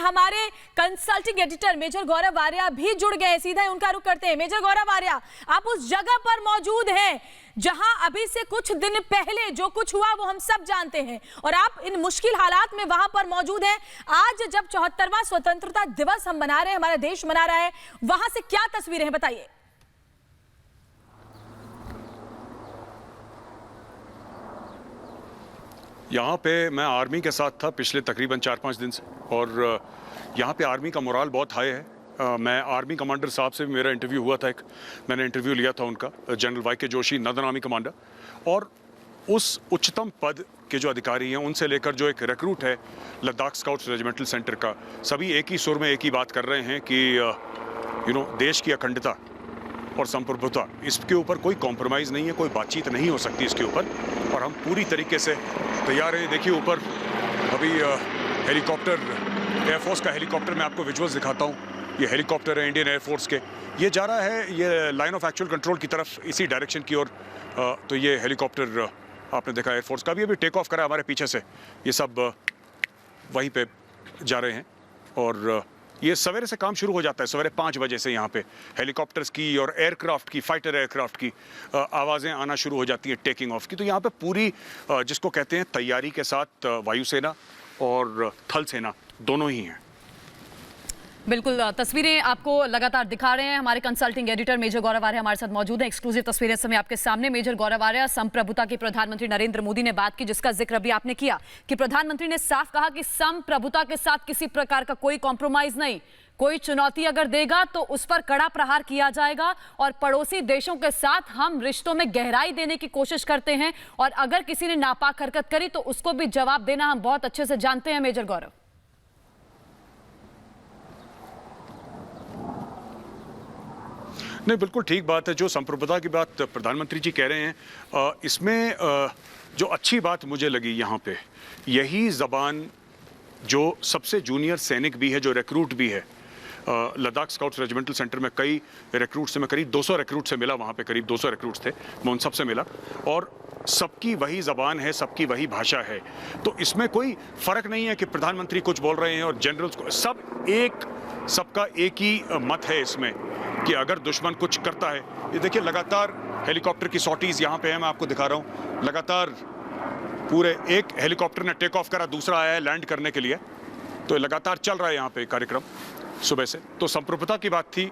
हमारे consulting editor major गौरव आर्या भी जुड़ गए, सीधा ही उनका रुख करते हैं। मेजर गौरव आर्या, आप उस जगह पर मौजूद हैं जहां अभी से कुछ दिन पहले जो कुछ हुआ वो हम सब जानते हैं, और आप इन मुश्किल हालात में वहां पर मौजूद हैं। आज जब 74वां स्वतंत्रता दिवस हम मना रहे हैं, हमारा देश मना रहा है, वहां से क्या तस्वीरें हैं, बताइए। यहाँ पे मैं आर्मी के साथ था पिछले तकरीबन 4-5 दिन से, और यहाँ पे आर्मी का मोराल बहुत हाई है। मैं आर्मी कमांडर साहब से भी मेरा इंटरव्यू हुआ था, मैंने इंटरव्यू लिया था उनका, general YK. Joshi, northern army commander, और उस उच्चतम पद के जो अधिकारी हैं उनसे लेकर जो एक रिक्रूट है लद्दाख स्काउट्स रेजिमेंटल सेंटर का, सभी एक ही सुर में एक ही बात कर रहे हैं कि देश की अखंडता और संप्रभुता, इसके ऊपर कोई कॉम्प्रोमाइज़ नहीं है, कोई बातचीत नहीं हो सकती इसके ऊपर, और हम पूरी तरीके से तैयार हैं। देखिए ऊपर अभी हेलीकॉप्टर, एयरफोर्स का हेलीकॉप्टर, मैं आपको विजुअल्स दिखाता हूँ। ये हेलीकॉप्टर है इंडियन एयरफोर्स के, ये जा रहा है ये लाइन ऑफ एक्चुअल कंट्रोल की तरफ, इसी डायरेक्शन की ओर। तो ये हेलीकॉप्टर आपने देखा एयरफोर्स का भी अभी टेक ऑफ करा हमारे पीछे से, ये सब वहीं पे जा रहे हैं। और ये सवेरे से काम शुरू हो जाता है, सवेरे 5 बजे से यहाँ पे हेलीकॉप्टर्स की और एयरक्राफ्ट की, फाइटर एयरक्राफ्ट की आवाज़ें आना शुरू हो जाती हैं टेकिंग ऑफ की। तो यहाँ पे पूरी जिसको कहते हैं तैयारी के साथ वायुसेना और थल सेना दोनों ही हैं। बिल्कुल, तस्वीरें आपको लगातार दिखा रहे हैं हमारे कंसल्टिंग एडिटर मेजर गौरव आर्या हमारे साथ मौजूद हैं। एक्सक्लूसिव तस्वीरें इस समय आपके सामने। मेजर गौरव आर्या, संप्रभुता की प्रधानमंत्री नरेंद्र मोदी ने बात की, जिसका जिक्र अभी आपने किया कि प्रधानमंत्री ने साफ कहा कि संप्रभुता के साथ किसी प्रकार का कोई कॉम्प्रोमाइज नहीं, कोई चुनौती अगर देगा तो उस पर कड़ा प्रहार किया जाएगा, और पड़ोसी देशों के साथ हम रिश्तों में गहराई देने की कोशिश करते हैं, और अगर किसी ने नापाक हरकत करी तो उसको भी जवाब देना हम बहुत अच्छे से जानते हैं। मेजर गौरव, नहीं, बिल्कुल ठीक बात है जो संप्रभुता की बात प्रधानमंत्री जी कह रहे हैं। इसमें जो अच्छी बात मुझे लगी यहाँ पे, यही ज़बान जो सबसे जूनियर सैनिक भी है, जो रिक्रूट भी है, लद्दाख स्काउट्स रेजिमेंटल सेंटर में कई रिक्रूट से मैं करीब 200 रिक्रूट से मिला, वहाँ पे करीब 200 रिक्रूट्स थे, मैं उन सब से मिला, और सबकी वही ज़बान है, सबकी वही भाषा है। तो इसमें कोई फ़र्क नहीं है कि प्रधानमंत्री कुछ बोल रहे हैं और जनरल्स को, सबका एक ही मत है इसमें कि अगर दुश्मन कुछ करता है, ये देखिए लगातार हेलीकॉप्टर की सॉर्टीज़ यहाँ पे है, मैं आपको दिखा रहा हूँ, लगातार पूरे एक हेलीकॉप्टर ने टेक ऑफ करा, दूसरा आया है लैंड करने के लिए, तो लगातार चल रहा है यहाँ पे कार्यक्रम सुबह से। तो संप्रभुता की बात थी,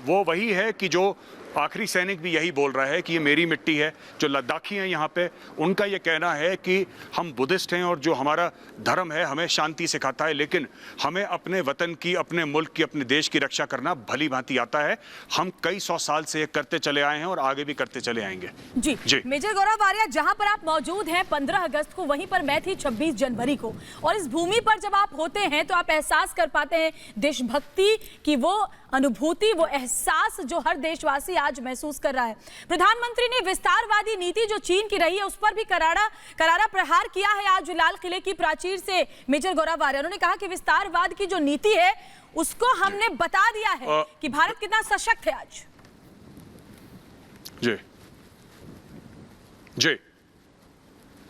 वो वही है कि जो आखिरी सैनिक भी यही बोल रहा है कि ये मेरी मिट्टी है। जो लद्दाखी हैं यहाँ पे, उनका ये कहना है कि हम बुद्धिस्ट हैं और जो हमारा धर्म है हमें शांति सिखाता है, लेकिन हमें अपने वतन की, अपने मुल्क की, अपने देश की रक्षा करना भली भांति आता है। हम कई 100 साल से करते चले आए हैं और आगे भी करते चले आएंगे। जी। मेजर गौरव आर्या, जहां पर आप मौजूद हैं 15 अगस्त को, वहीं पर मैं थी 26 जनवरी को, और इस भूमि पर जब आप होते हैं तो आप एहसास कर पाते हैं देशभक्ति की वो अनुभूति, वो एहसास जो हर देशवासी आज महसूस कर रहा है। प्रधानमंत्री ने विस्तारवादी नीति जो चीन की रही है उस पर भी करारा प्रहार किया है आज लाल किले की प्राचीर से। मेजर गौरव आर्या, उन्होंने कहा कि विस्तारवाद की जो नीति है उसको हमने बता दिया है कि भारत कितना सशक्त है आज।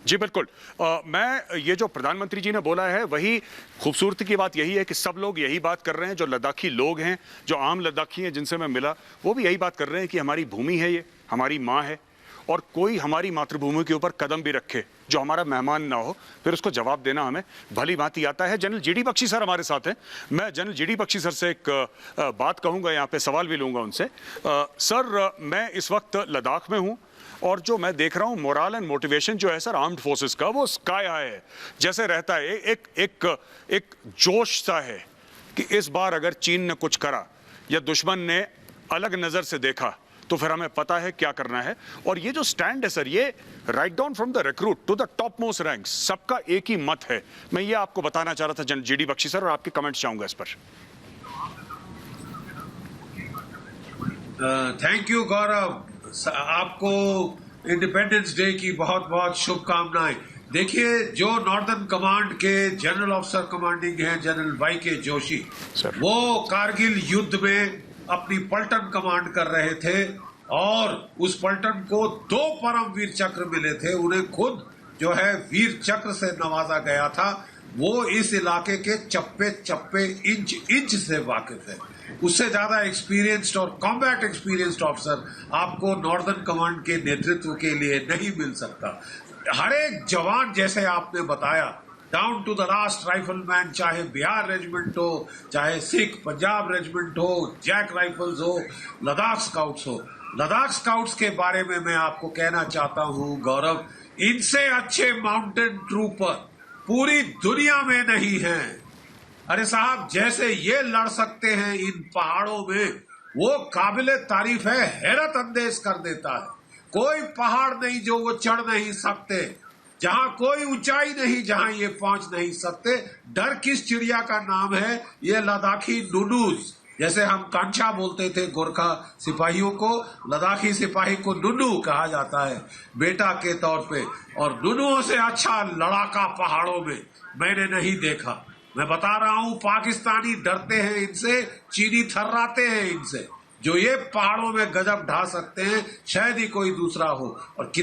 जी बिल्कुल। मैं ये जो प्रधानमंत्री जी ने बोला है, वही खूबसूरती की बात यही है कि सब लोग यही बात कर रहे हैं, जो लद्दाखी लोग हैं, जो आम लद्दाखी हैं जिनसे मैं मिला, वो भी यही बात कर रहे हैं कि हमारी भूमि है, ये हमारी माँ है, और कोई हमारी मातृभूमि के ऊपर कदम भी रखे जो हमारा मेहमान ना हो, फिर उसको जवाब देना हमें भली भांति आता है। General GD. बख्शी सर हमारे साथ हैं, मैं जनरल जी.डी. बख्शी सर से एक बात कहूँगा, यहाँ पे सवाल भी लूँगा उनसे। सर, मैं इस वक्त लद्दाख में हूँ, और जो मैं देख रहा हूँ मोरल एंड मोटिवेशन जो है सर आर्म्ड फोर्सेस का, वो स्काई हाई है, जैसे रहता है। एक जोश सा है कि इस बार अगर चीन ने कुछ करा या दुश्मन ने अलग नज़र से देखा तो फिर हमें पता है क्या करना है। और ये जो स्टैंड है सर, ये right down from the recruit to the top most ranks, सबका एक ही मत है। मैं ये आपको बताना चाह रहा था जनरल जी.डी. बख्शी सर, और आपके कमेंट्स चाहूँगा इस पर। थैंक यू गौरव, आपको इंडिपेंडेंस डे की बहुत बहुत शुभकामनाएं। देखिए, जो नॉर्दर्न कमांड के जनरल ऑफिसर कमांडिंग हैं जनरल वाई.के. जोशी, वो कारगिल युद्ध में अपनी पलटन कमांड कर रहे थे, और उस पलटन को 2 परमवीर चक्र मिले थे। उन्हें खुद जो है वीर चक्र से नवाजा गया था। वो इस इलाके के चप्पे चप्पे इंच इंच से वाकिफ है। उससे ज्यादा एक्सपीरियंस्ड और कॉम्बैट एक्सपीरियंस्ड ऑफिसर आपको नॉर्दर्न कमांड के नेतृत्व के लिए नहीं मिल सकता। हर एक जवान, जैसे आपने बताया, down to the last rifleman, चाहे बिहार रेजिमेंट हो, चाहे सिख पंजाब रेजिमेंट हो, जैक राइफल्स हो, लद्दाख स्काउट्स हो। लद्दाख स्काउट्स के बारे में मैं आपको कहना चाहता हूं गौरव, इनसे अच्छे माउंटेन ट्रूपर पूरी दुनिया में नहीं हैं। अरे साहब, जैसे ये लड़ सकते हैं इन पहाड़ों में, वो काबिले तारीफ है, हैरत अंदेज कर देता है। कोई पहाड़ नहीं जो वो चढ़ नहीं सकते, जहां कोई ऊंचाई नहीं जहां ये पहुंच नहीं सकते। डर किस चिड़िया का नाम है? ये लद्दाखी नुनूज। जैसे हम कांचा बोलते थे गोरखा सिपाहियों को, लद्दाखी सिपाही को नुनू कहा जाता है बेटा के तौर पे। और नुनुओं से अच्छा लड़ाका पहाड़ों में मैंने नहीं देखा। मैं बता रहा हूं, पाकिस्तानी डरते हैं इनसे, चीनी थर्राते हैं इनसे। जो ये पहाड़ों में गजब ढा सकते हैं, शायद ही कोई दूसरा हो। और